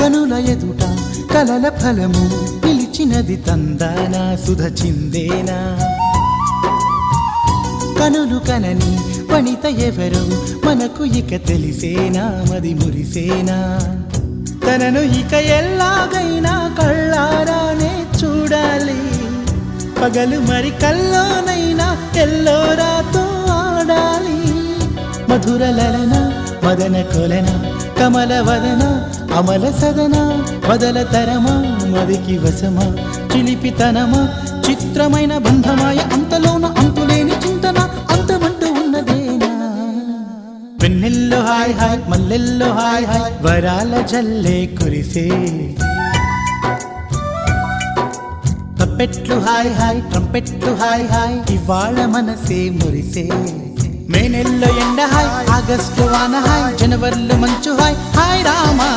కనుల ఎదుట కలల ఫలము పిలిచినది తందానా సుధ చిందేనా కనులు కనని వనిత ఎవరు మనకు ఇక తెలిసేనా మది మురిసేనా తనను ఇక ఎల్లాగైనా కళ్ళారానే చూడాలి పగలు మరి కల్లోనైనా ఎల్లోరాతో ఆడాలి మధుర లలన మదన కొలన కమల వదన అమల సదన వదల తరమా మదికి వశమా చిలిపితనమా చిత్రమైన బంధమాయ అంతలోన అంతులేని చింతన అంతమంటూ ఉన్నదేనా వెన్నెల్లో హాయ్ హాయ్ మల్లెల్లో హాయ్ హాయ్ వరాల జల్లే కురిసే తప్పెట్లు హాయ్ హాయ్ ట్రంపెట్లు హాయ్ హాయ్ ఇవాళ మనసే మురిసే మే నెలలో ఎండ హాయ్ ఆగస్టు వాన హాయ్ జనవరిలో మంచు హాయ్ హాయ్ రామా